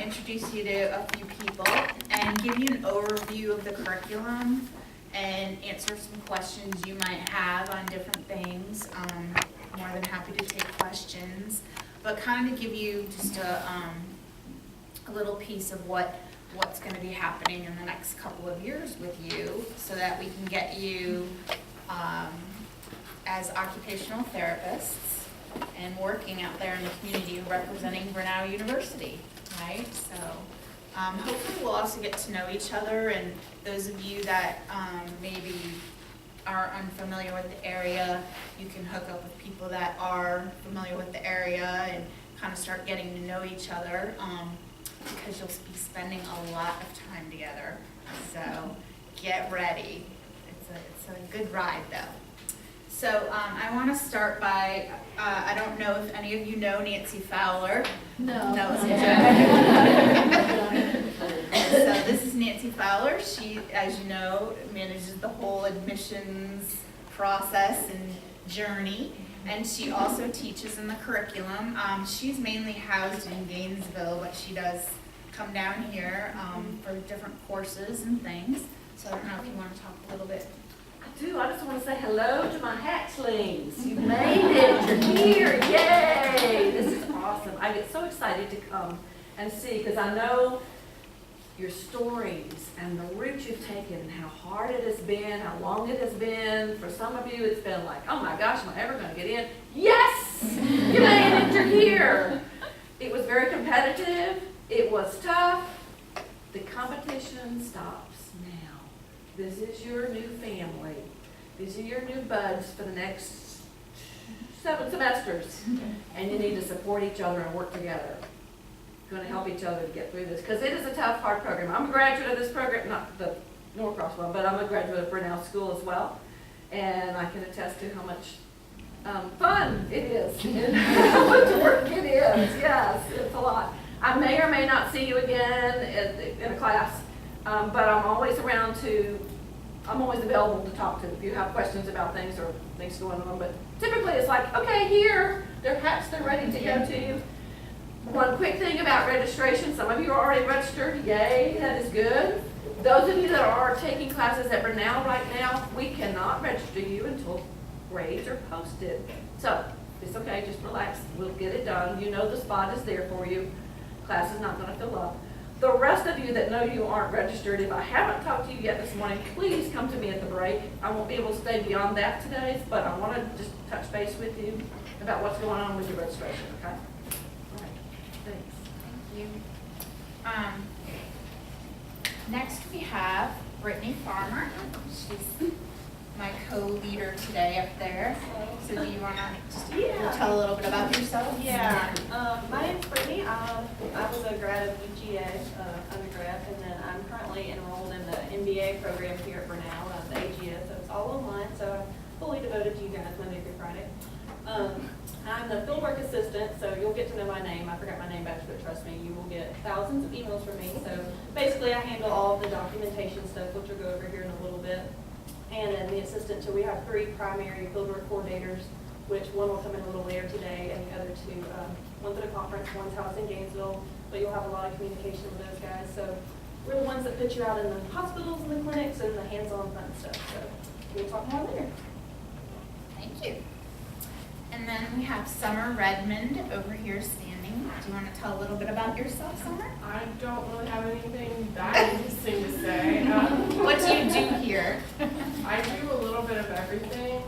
introduce you to a few people and give you an overview of the curriculum and answer some questions you might have on different things. More than happy to take questions, but kind of give you just a little piece of what's going to be happening in the next couple of years with you, so that we can get you as occupational therapists and working out there in the community representing Grinnell University, right? So hopefully we'll also get to know each other, and those of you that maybe are unfamiliar with the area, you can hook up with people that are familiar with the area and kind of start getting to know each other, because you'll be spending a lot of time together. So get ready. It's a good ride though. So I want to start by, I don't know if any of you know Nancy Fowler. No. That was a joke. So this is Nancy Fowler. She, as you know, manages the whole admissions process and journey. And she also teaches in the curriculum. She's mainly housed in Gainesville, but she does come down here for different courses and things. So I don't know if you want to talk a little bit. I do. I just want to say hello to my hatchlings. You made it. You're here. Yay! This is awesome. I get so excited to come and see, because I know your stories and the route you've taken and how hard it has been, how long it has been. For some of you, it's been like, oh my gosh, am I ever going to get in? Yes! You made it. You're here. It was very competitive. It was tough. The competition stops now. This is your new family. These are your new buds for the next 7 semesters. And you need to support each other and work together. Going to help each other to get through this, because it is a tough, hard program. I'm a graduate of this program, not the Norcross one, but I'm a graduate of Grinnell School as well. And I can attest to how much fun it is and how much work it is. Yes, it's a lot. I may or may not see you again in a class, but I'm always around I'm always available to talk to if you have questions about things or things going on. But typically it's like, okay, here, they're ready to go to you. One quick thing about registration, some of you are already registered, yay, that is good. Those of you that are taking classes at Grinnell right now, we cannot register you until grades are posted. So, it's okay, just relax, we'll get it done. You know the spot is there for you. Class is not going to fill up. The rest of you that know you aren't registered, if I haven't talked to you yet this morning, please come to me at the break. I won't be able to stay beyond that today, but I want to just touch base with you about what's going on with your registration, okay? Thanks. Thank you. Next we have Brittany Farmer. She's my co-leader today up there. So do you want to just tell a little bit about yourself? Yeah. My name's Brittany. I was a grad of UGA undergrad, and then I'm currently enrolled in the MBA program here at Grinnell, the AGS. So it's all online, so I'm fully devoted to you guys Monday through Friday. I'm the fieldwork assistant, so you'll get to know my name. I forgot my name back, but trust me, you will get thousands of emails from me. So basically, I handle all of the documentation stuff, which we'll go over here in a little bit. And then the assistant, so we have 3 primary fieldwork coordinators, which one will come in a little later today, and the other 2, one's at a conference, one's housed in Gainesville, but you'll have a lot of communication with those guys. So we're the ones that put you out in the hospitals and the clinics and the hands-on fun stuff. So we'll talk more later. Thank you. And then we have Summer Redmond over here standing. Do you want to tell a little bit about yourself, Summer? I don't really have anything that interesting to say. What do you do here? I do a little bit of everything.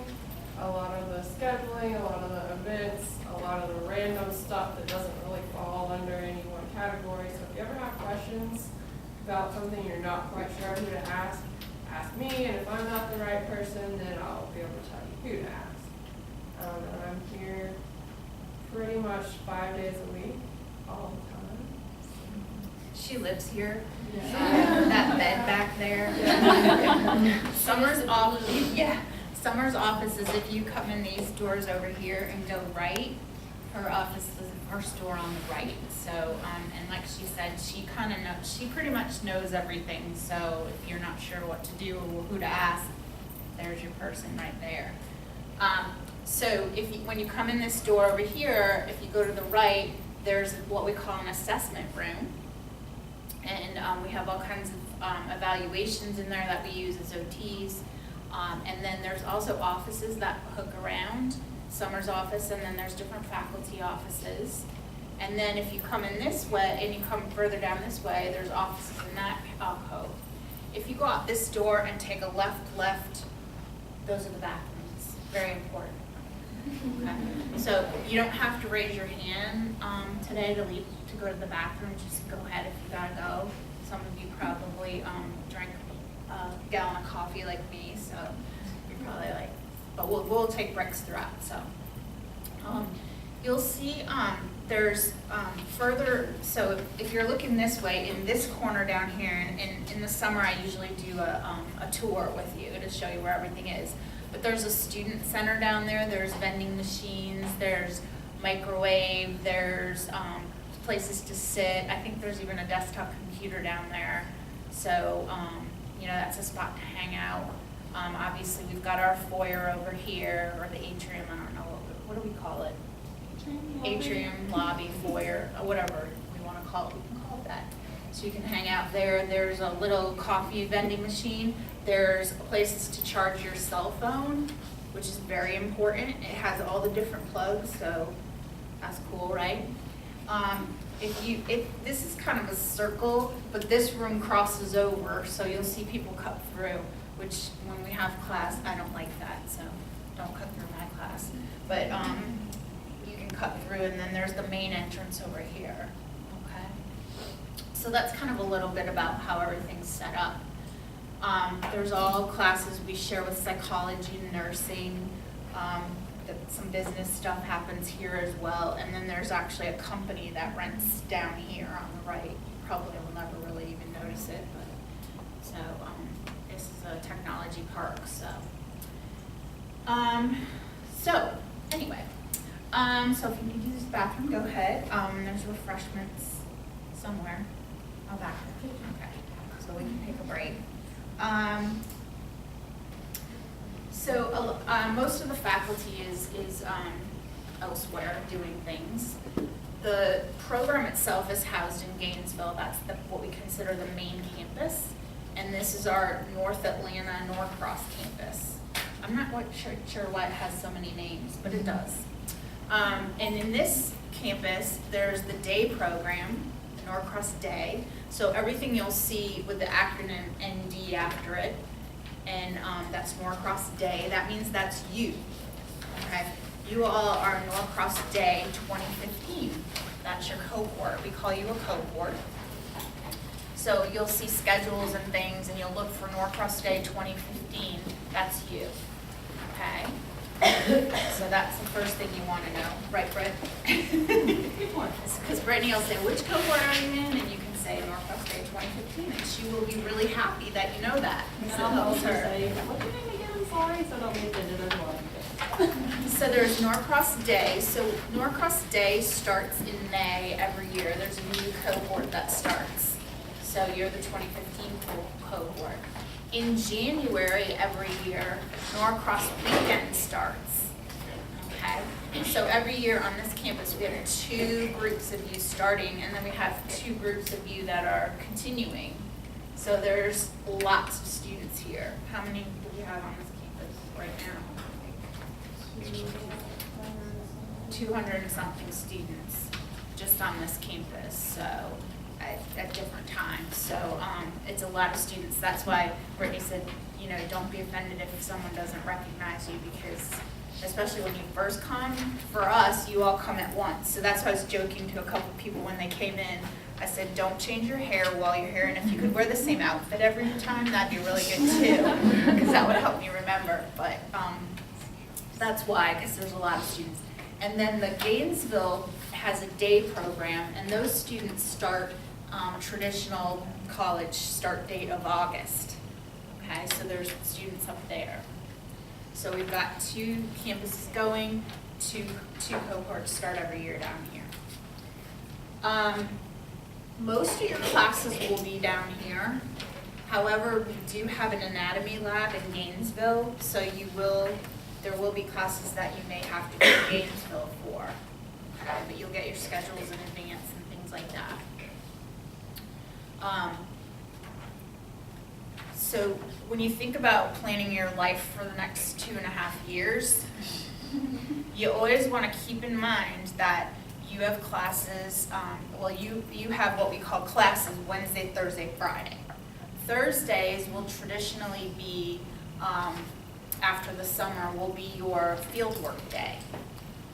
A lot of the scheduling, a lot of the events, a lot of the random stuff that doesn't really fall under any one category. So if you ever have questions about something you're not quite sure who to ask me. And if I'm not the right person, then I'll be able to tell you who to ask. And I'm here pretty much 5 days a week, all the time. She lives here. Yeah. That bed back there. Summer's office. Yeah. Summer's office is if you come in these doors over here and go right. Her office is the first door on the right. So, and like she said, she kind of knows. She pretty much knows everything. So if you're not sure what to do or who to ask, there's your person right there. So when you come in this door over here, if you go to the right, there's what we call an assessment room. And we have all kinds of evaluations in there that we use as OTs. And then there's also offices that hook around, Summer's office, and then there's different faculty offices. And then if you come in this way, and you come further down this way, there's offices in that alcove. If you go out this door and take a left, those are the bathrooms, very important. Okay. So you don't have to raise your hand today to leave, to go to the bathroom, just go ahead if you gotta go. Some of you probably drank a gallon of coffee like me, so you're probably like, but we'll take breaks throughout, so. You'll see there's further, so if you're looking this way, in this corner down here, and in the summer I usually do a tour with you to show you where everything is. But there's a student center down there, there's vending machines, there's microwave, there's places to sit. I think there's even a desktop computer down there. So, that's a spot to hang out. Obviously, we've got our foyer over here, or the atrium, I don't know, what do we call it? Atrium, lobby, foyer, whatever we want to call it, we can call it that. So you can hang out there. There's a little coffee vending machine. There's places to charge your cell phone, which is very important. It has all the different plugs, so that's cool, right? If this is kind of a circle, but this room crosses over, so you'll see people cut through, which when we have class, I don't like that, so don't cut through my class. But you can cut through, and then there's the main entrance over here, okay? So that's kind of a little bit about how everything's set up. There's all classes we share with psychology, nursing, some business stuff happens here as well, and then there's actually a company that rents down here on the right. You probably will never really even notice it, but so this is a technology park. So anyway, so if you need to use the bathroom, go ahead. There's refreshments somewhere. Oh, back there. Okay, so we can take a break. So most of the faculty is elsewhere doing things. The program itself is housed in Gainesville. That's what we consider the main campus. And this is our North Atlanta Norcross campus. I'm not quite sure why it has so many names, but it does. And in this campus, there's the day program, the Norcross Day. So everything you'll see with the acronym ND after it, and that's Norcross Day. That means that's you, okay? You all are Norcross Day 2015. That's your cohort. We call you a cohort. So you'll see schedules and things, and you'll look for Norcross Day 2015. That's you, okay? So that's the first thing you want to know, right, Britt? Because Brittany will say, which cohort are you in? And you can say Norcross Day 2015, and she will be really happy that you know that. And I'll help her say, what's your name again? I'm sorry, so don't be offended as well. So there's Norcross Day. So Norcross Day starts in May every year. There's a new cohort that starts. So you're the 2015 cohort. In January every year, Norcross Weekend starts. Okay? So every year on this campus, we have 2 groups of you starting, and then we have 2 groups of you that are continuing. So there's lots of students here. How many do we have on this campus right now? 200 and something students just on this campus, so at different times. So it's a lot of students. That's why Brittany said, don't be offended if someone doesn't recognize you, because especially when you first come, for us, you all come at once. So that's why I was joking to a couple people when they came in. I said, don't change your hair while you're here, and if you could wear the same outfit every time, that'd be really good too, because that would help me remember. But that's why, because there's a lot of students. And then the Gainesville has a day program, and those students start traditional college start date of August. Okay, so there's students up there. So we've got 2 campuses going, two cohorts start every year down here. Most of your classes will be down here. However, we do have an anatomy lab in Gainesville, so there will be classes that you may have to go to Gainesville for. Okay, but you'll get your schedules in advance and things like that. So when you think about planning your life for the next 2.5 years, you always want to keep in mind that you have classes, you have what we call classes Wednesday, Thursday, Friday. Thursdays will traditionally be, after the summer, will be your fieldwork day,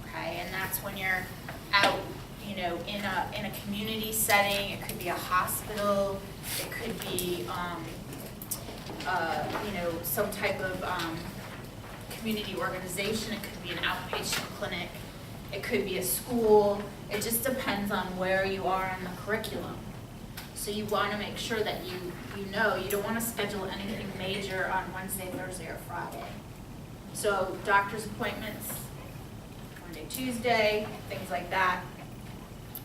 okay? And that's when you're out, in a community setting. It could be a hospital, it could be, some type of community organization. It could be an outpatient clinic. It could be a school. It just depends on where you are in the curriculum. So you want to make sure that you don't want to schedule anything major on Wednesday, Thursday, or Friday. So doctor's appointments, Monday, Tuesday, things like that.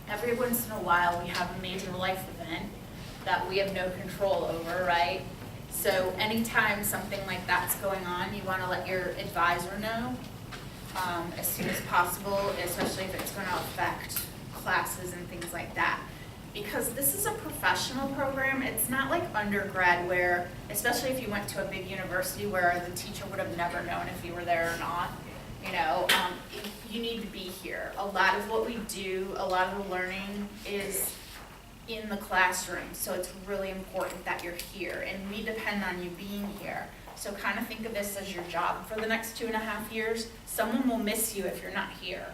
Every once in a while, we have a major life event that we have no control over, right? So anytime something like that's going on, you want to let your advisor know as soon as possible, especially if it's going to affect classes and things like that. Because this is a professional program. It's not like undergrad where, especially if you went to a big university where the teacher would have never known if you were there or not. You need to be here. A lot of what we do, a lot of the learning is in the classroom, so it's really important that you're here, and we depend on you being here. So kind of think of this as your job for the next 2.5 years. Someone will miss you if you're not here.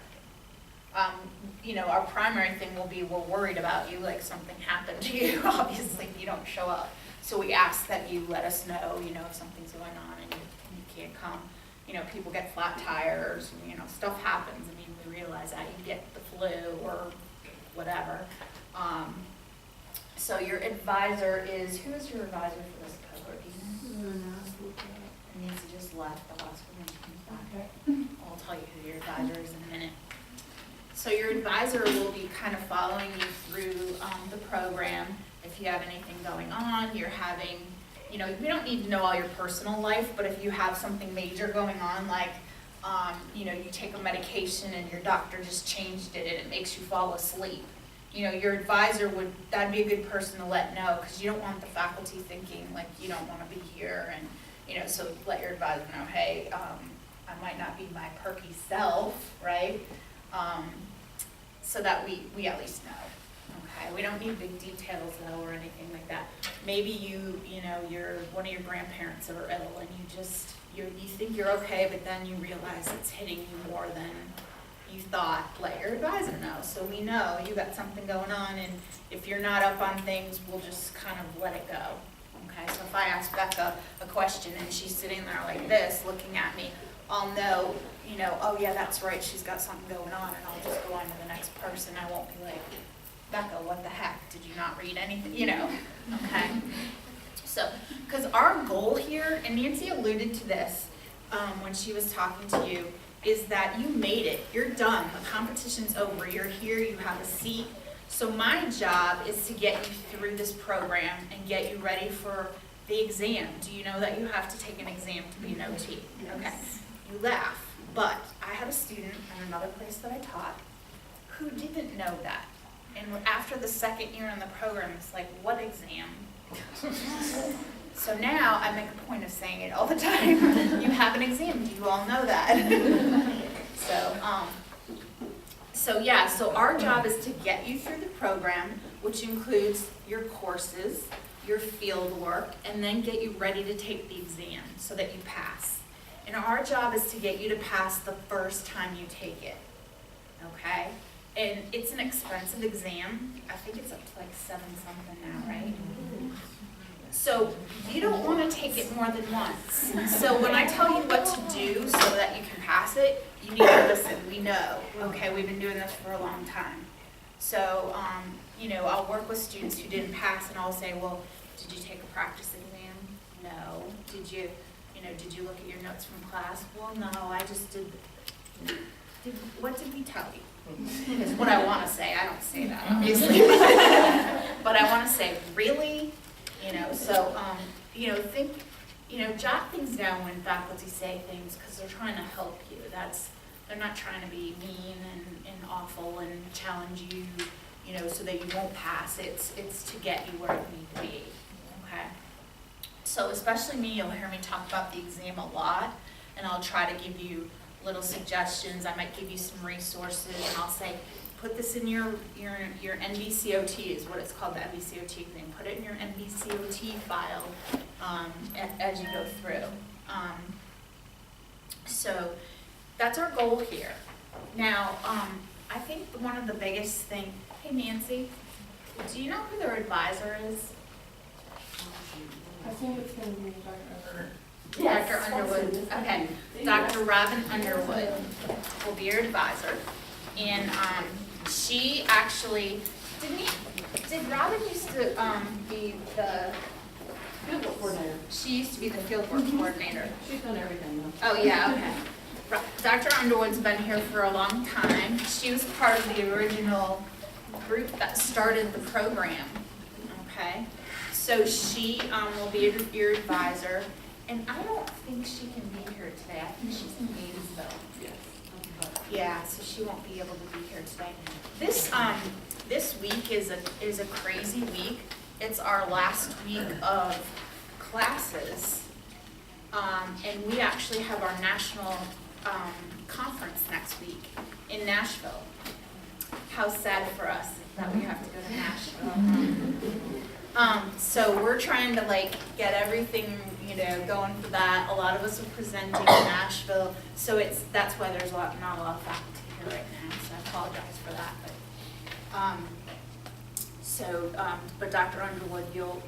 Our primary thing will be we're worried about you, like something happened to you, obviously, if you don't show up. So we ask that you let us know, if something's going on and you can't come. People get flat tires, stuff happens. We realize that you get the flu or whatever. So your advisor is, who is your advisor for this cohort? Do you know? Nancy just left the last one. Okay. I'll tell you who your advisor is in a minute. So your advisor will be kind of following you through the program. If you have anything going on, you're having, we don't need to know all your personal life, but if you have something major going on, like, you take a medication and your doctor just changed it and it makes you fall asleep. Your advisor that'd be a good person to let know, because you don't want the faculty thinking like you don't want to be here, and so let your advisor know, hey, I might not be my perky self, right? So that we at least know. Okay, we don't need big details though or anything like that. Maybe you're one of your grandparents are ill and you think you're okay, but then you realize it's hitting you more than you thought. Let your advisor know, so we know you got something going on, and if you're not up on things, we'll just kind of let it go. Okay, so if I ask Becca a question and she's sitting there like this looking at me, I'll know, oh yeah, that's right, she's got something going on, and I'll just go on to the next person. I won't be like, Becca, what the heck, did you not read anything, okay? So, because our goal here, and Nancy alluded to this when she was talking to you, is that you made it, you're done, the competition's over, you're here, you have a seat. So my job is to get you through this program and get you ready for the exam. Do you know that you have to take an exam to be an OT? Okay, you laugh, but I had a student at another place that I taught who didn't know that. And after the second year in the program, it's like, what exam? So now I make a point of saying it all the time. You have an exam. Do you all know that? So our job is to get you through the program, which includes your courses, your field work, and then get you ready to take the exam so that you pass. And our job is to get you to pass the first time you take it. Okay? And it's an expensive exam. I think it's up to like 7 something now, right? So you don't want to take it more than once. So when I tell you what to do so that you can pass it, you need to listen. We know, okay, we've been doing this for a long time. So, I'll work with students who didn't pass, and I'll say, well, did you take a practice exam? No. Did you look at your notes from class? Well, no, I just did. What did we tell you? Is what I want to say. I don't say that, obviously. But I want to say, really? Jot things down when faculty say things, because they're trying to help you. They're not trying to be mean and awful and challenge you. so that you won't pass. It's to get you where you need to be, okay? So especially me, you'll hear me talk about the exam a lot, and I'll try to give you little suggestions. I might give you some resources, and I'll say, put this in your NBCOT is what it's called, the NBCOT exam. Put it in your NBCOT file as you go through. So that's our goal here. Now, I think one of the biggest thing, hey Nancy, do you know who their advisor is? I think it's gonna be Dr. Yes, Dr. Underwood. that's it. Okay. See, Dr. Robin Underwood will be your advisor. And she actually, did Robin used to be the, Field work coordinator. she used to be the fieldwork coordinator. She's done everything though. Oh, yeah, okay. Dr. Underwood's been here for a long time. She was part of the original group that started the program, okay? So she will be your advisor, and I don't think she can be here today. I think she's in Gainesville. Yes. Yeah, so she won't be able to be here today. This week is a crazy week. It's our last week of classes. And we actually have our national conference next week in Nashville. How sad for us that we have to go to Nashville. So we're trying to get everything, going for that. A lot of us are presenting in Nashville, so that's why there's not a lot of faculty here right now, so I apologize for that. But Dr. Underwood, you'll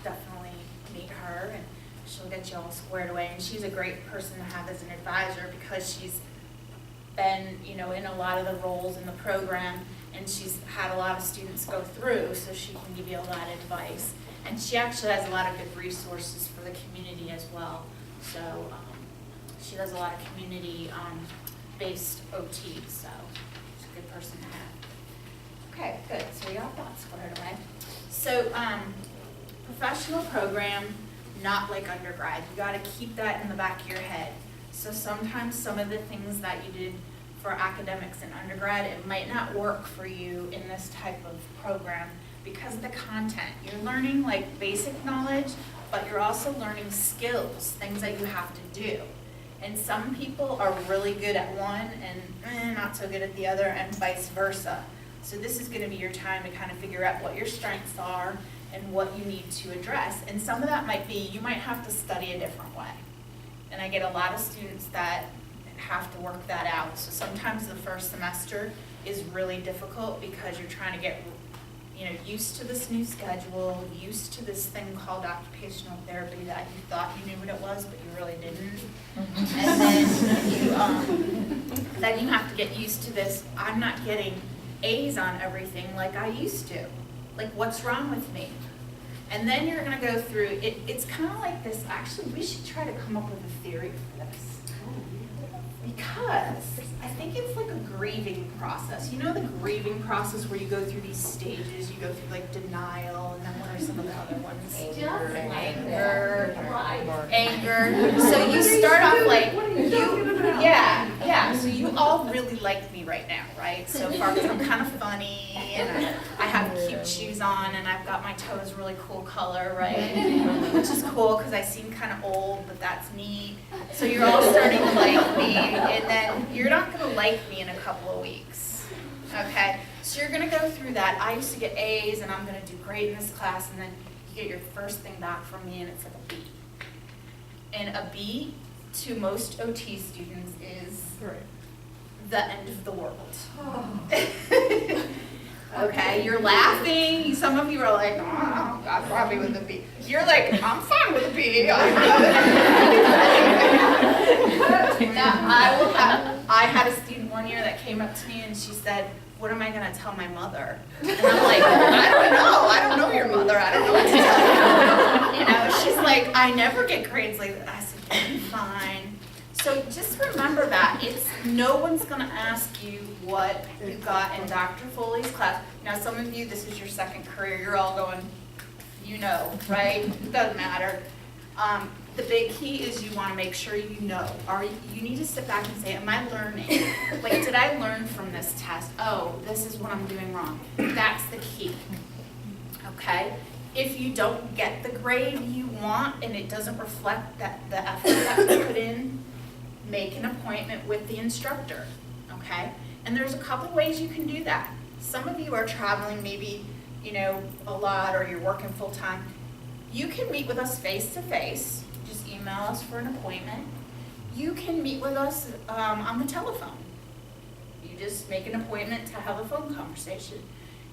definitely meet her, and she'll get you all squared away, and she's a great person to have as an advisor because she's been, in a lot of the roles in the program, and she's had a lot of students go through, so she can give you a lot of advice. And she actually has a lot of good resources for the community as well. So she does a lot of community-based OT, so she's a good person to have. Okay, good. So we got that squared away. So professional program, not like undergrad. You got to keep that in the back of your head. So sometimes some of the things that you did for academics in undergrad, it might not work for you in this type of program because of the content. You're learning basic knowledge, but you're also learning skills, things that you have to do. And some people are really good at one and not so good at the other, and vice versa. So this is going to be your time to kind of figure out what your strengths are and what you need to address. And some of that might be, you might have to study a different way. And I get a lot of students that have to work that out. So sometimes the first semester is really difficult because you're trying to get used to this new schedule, used to this thing called occupational therapy that you thought you knew what it was, but you really didn't. And then you have to get used to this, I'm not getting A's on everything like I used to. What's wrong with me? And then you're going to go through, it's kind of like this, actually we should try to come up with a theory for this. Because I think it's like a grieving process. You know the grieving process where you go through these stages, you go through denial, and then what are some of the other ones? Anger. So you start off so you all really like me right now, right? So far, because I'm kind of funny, and I have cute shoes on, and I've got my toes really cool color, right? Which is cool because I seem kind of old, but that's neat. So you're all starting to like me, and then you're not going to like me in a couple of weeks, okay? So you're going to go through that. I used to get A's, and I'm going to do great in this class, and then you get your first thing back from me, and it's like a B. And a B to most OT students is the end of the world. Okay, you're laughing. Some of you are like, oh, God, probably with a B. You're like, I'm fine with a B. Now, I had a student one year that came up to me and she said, what am I going to tell my mother? And I'm like, I don't know your mother. I don't know what to tell her. She's like, I never get grades like that. I said, you'll be fine. So just remember that. No one's going to ask you what you got in Dr. Foley's class. Now, some of you, this is your second career. You're all going, right? It doesn't matter. The big key is you wanna make sure you know, you need to sit back and say, am I learning? Like, did I learn from this test? Oh, this is what I'm doing wrong. That's the key, okay? If you don't get the grade you want and it doesn't reflect the effort that you put in, make an appointment with the instructor, okay? And there's a couple ways you can do that. Some of you are traveling maybe, a lot, or you're working full-time. You can meet with us face-to-face, just email us for an appointment. You can meet with us on the telephone. You just make an appointment to have a phone conversation.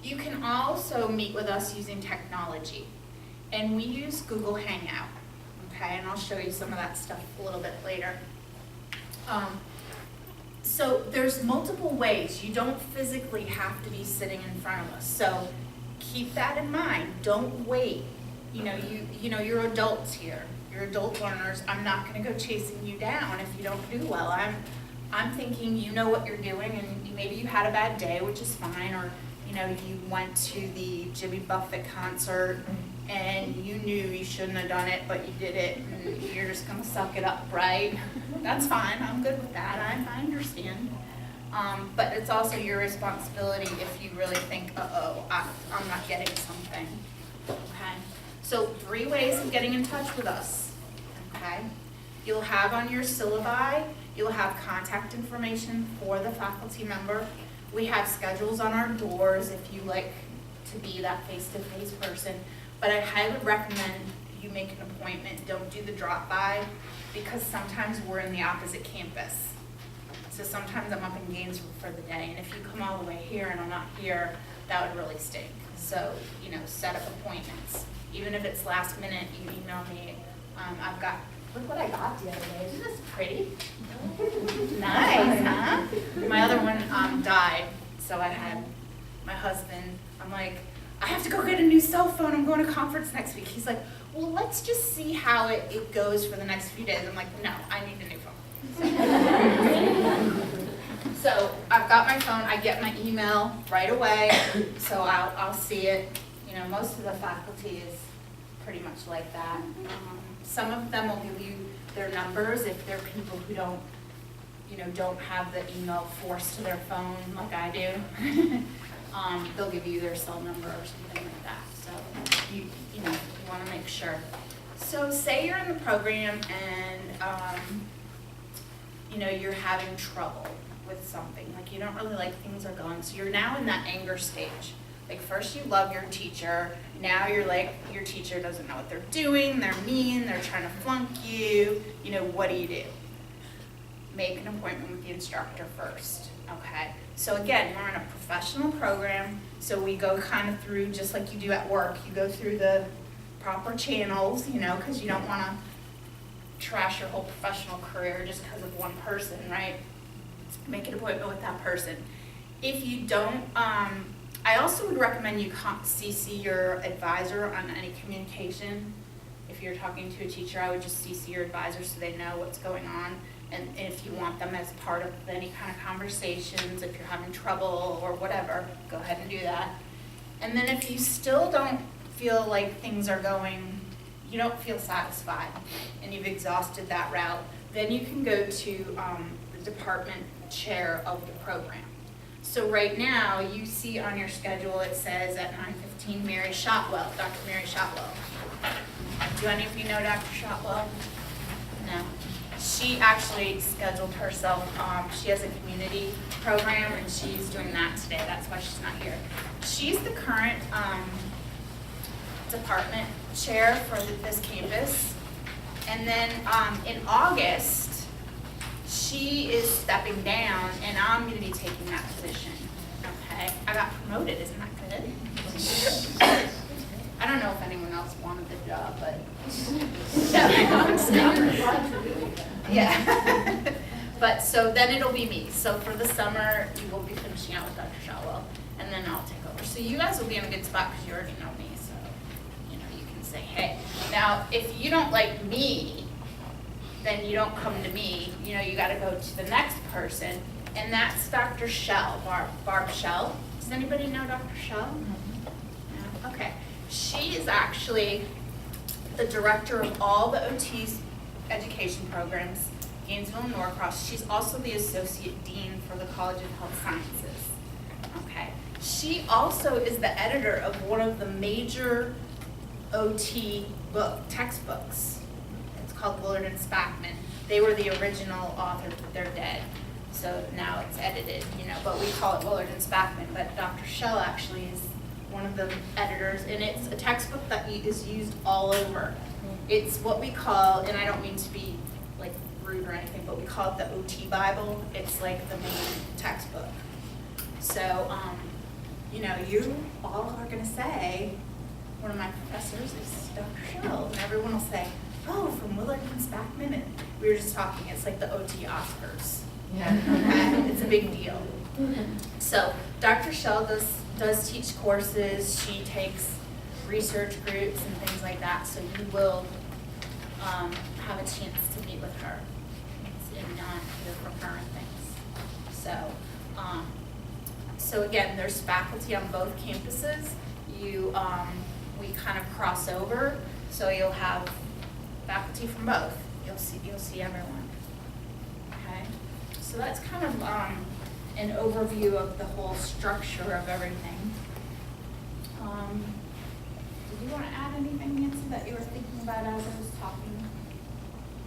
You can also meet with us using technology, and we use Google Hangout, okay? And I'll show you some of that stuff a little bit later. So there's multiple ways. You don't physically have to be sitting in front of us. So keep that in mind. Don't wait. You're adults here. You're adult learners. I'm not going to go chasing you down if you don't do well. I'm thinking you know what you're doing, and maybe you had a bad day, which is fine, or you went to the Jimmy Buffett concert and you knew you shouldn't have done it, but you did it, and you're just gonna suck it up, right? That's fine, I'm good with that, I understand. But it's also your responsibility if you really think, I'm not getting something, okay? So 3 ways of getting in touch with us, okay? You'll have on your syllabi, you'll have contact information for the faculty member. We have schedules on our doors if you like to be that face-to-face person. But I highly recommend you make an appointment. Don't do the drop-by, because sometimes we're in the opposite campus. So sometimes I'm up in Gainesville for the day, and if you come all the way here and I'm not here, that would really stink. So, set up appointments. Even if it's last minute, you email me. Look what I got the other day. Isn't this pretty? Nice, huh? My other one died, so I had my husband. I'm like, I have to go get a new cell phone. I'm going to conference next week. He's like, well, let's just see how it goes for the next few days. I'm like, no, I need a new phone. So I've got my phone. I get my email right away, so I'll see it. Most of the faculty is pretty much like that. Some of them will give you their numbers if they're people who don't have the email forced to their phone like I do. They'll give you their cell number or something like that. So you want to make sure. So say you're in the program and you're having trouble with something, like you don't really like things are going. So you're now in that anger stage. Like first you love your teacher, now you're like, your teacher doesn't know what they're doing, they're mean, they're trying to flunk you, what do? Make an appointment with the instructor first, okay? So again, we're in a professional program, so we go kind of through, just like you do at work, you go through the proper channels, because you don't want to trash your whole professional career just because of one person, right? Make an appointment with that person. If you don't, I also would recommend you CC your advisor on any communication. If you're talking to a teacher, I would just CC your advisor so they know what's going on. And if you want them as part of any kind of conversations, if you're having trouble or whatever, go ahead and do that. And then if you still don't feel like things are going, you don't feel satisfied, and you've exhausted that route, then you can go to the department chair of the program. So right now, you see on your schedule, it says at 9:15, Mary Shotwell, Dr. Mary Shotwell. Do any of you know Dr. Shotwell? No. She actually scheduled herself, she has a community program, and she's doing that today. That's why she's not here. She's the current department chair for this campus. And then in August, she is stepping down, and I'm going to be taking that position. Okay, I got promoted. Isn't that good? I don't know if anyone else wanted the job, but yeah. But so then it'll be me. So for the summer, you will be finishing out with Dr. Shotwell, and then I'll take over. So you guys will be in a good spot because you already know me. So you can say, hey. Now, if you don't like me, then you don't come to me. You got to go to the next person, and that's Dr. Shell, Barb Shell. Does anybody know Dr. Shell? No? Okay. She is actually the director of all the OT's education programs, Gainesville and Norcross. She's also the associate dean for the College of Health Sciences. Okay. She also is the editor of one of the major OT textbooks. It's called Willard and Spackman. They were the original authors, but they're dead. So now it's edited, but we call it Willard and Spackman. But Dr. Shell actually is one of the editors, and it's a textbook that is used all over. It's what we call, and I don't mean to be like rude or anything, but we call it the OT Bible. It's like the main textbook. So, you all are gonna say, one of my professors is Dr. Shell, and everyone will say, oh, from Willard and Spackman, and we were just talking, it's like the OT Oscars. Yeah. Okay, it's a big deal. So Dr. Shell does teach courses. She takes research groups and things like that. So you will have a chance to meet with her and hear from her and things. So again, there's faculty on both campuses. We kind of cross over, so you'll have faculty from both. You'll see everyone. Okay. So that's kind of an overview of the whole structure of everything. Did you want to add anything, Nancy, that you were thinking about as I was talking,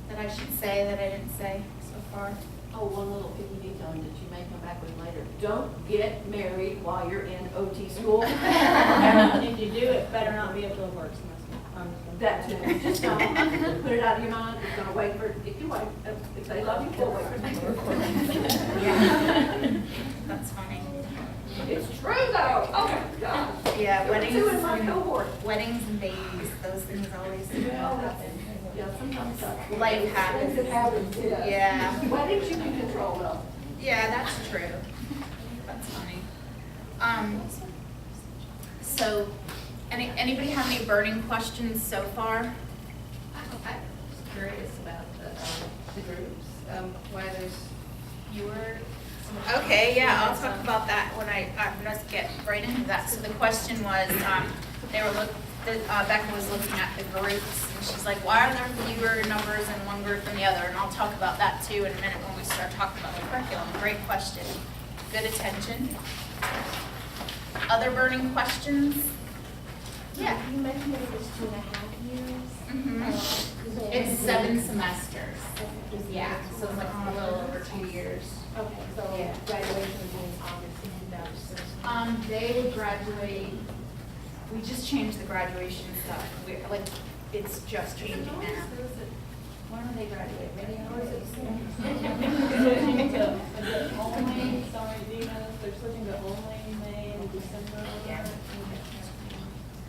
that I should say that I didn't say so far? Oh, one little picky detail that you may come back with later. Don't get married while you're in OT school. If you do, it better not be until work semester. That too. Just don't put it out of your mind. It's gonna wait for, if you wait, if they love you, they'll wait for you. Yeah. That's funny. It's true though. Oh my God. Yeah, There were two in my cohort. weddings and babies, those things always happen. Yeah, sometimes Life happens. It happens, yeah. Yeah. Weddings you can control though. Yeah, that's true. That's funny. So, anybody have any burning questions so far? I'm curious about the groups, why there's fewer. Okay, yeah, I'll talk about that when let's get right into that. So the question was, Becca was looking at the groups, and she's like, why are there fewer numbers in one group than the other? And I'll talk about that too in a minute when we start talking about the curriculum. Great question. Good attention. Other burning questions? Yeah. You mentioned it was 2.5 years. Mhm. It's 7 semesters. Yeah, so it's like a little over 2 years. Okay, so Yeah. graduation would be in August and that was They would graduate, we just changed the graduation stuff. It's just changing now. When do they graduate? Maybe They're switching to only, sorry, Dina, they're switching to only May and December. Yeah.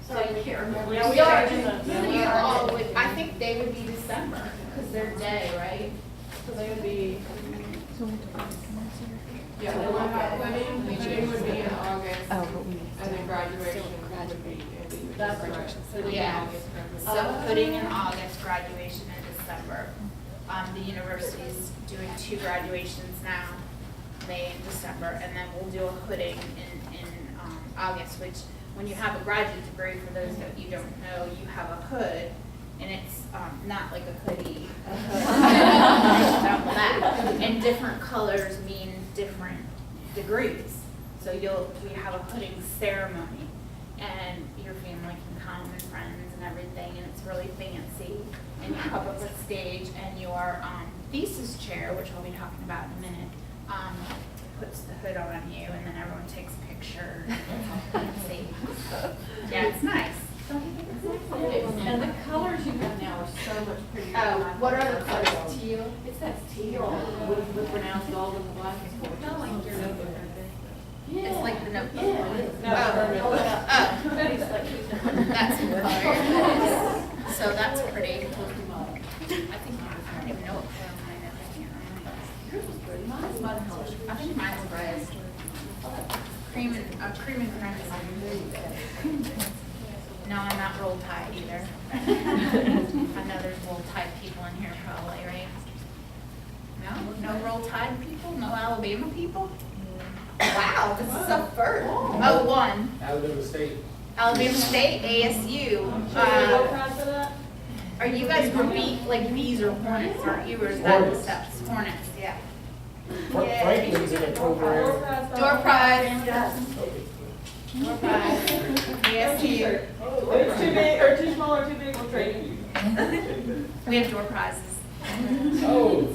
So you can't remember. Yeah, We are, changing we are all, I think they would be December, because they're day, right? So they would be, Yeah, wedding would be in August, and then graduation would be in that's December. correct. Yeah. Oh. So putting in August, graduation in December. The university's doing 2 graduations now, May and December, and then we'll do a hooding in August, which when you have a graduate degree, for those that you don't know, you have a hood, and it's not like a hoodie. A hood. That. And different colors mean different degrees. So we have a hooding ceremony, and your family can come and friends and everything, and it's really fancy. And you come up with stage, and your thesis chair, which I'll be talking about in a minute, puts the hood on you, and then everyone takes a picture. Fancy. Yeah, it's nice. And the colors you have now are so much prettier. Oh, what are the colors? Teal? It's that teal with pronounced gold and the black is gorgeous. not like your notebook, It's like the notebook. Yeah. No, Oh, that's color. So that's pretty. I think, I don't even know what color mine is. I can't remember. Yours was pretty. Mine's mud color. I think mine's red. Cream and crimson. No, I'm not roll tide either. I know there's roll tide people in here probably, right? No? No roll tide people? No Alabama people? Wow, this is a first. Oh, one. Alabama State. Alabama State, ASU. Should we go for that? Are you guys were like bees or hornets, aren't you, or is that the steps? Hornets, yeah. Franklin's in a program. Door prize, Yes. door prize. Yes, you. It's too big, or too small, or too big, we'll trade you. We have door prizes. Oh,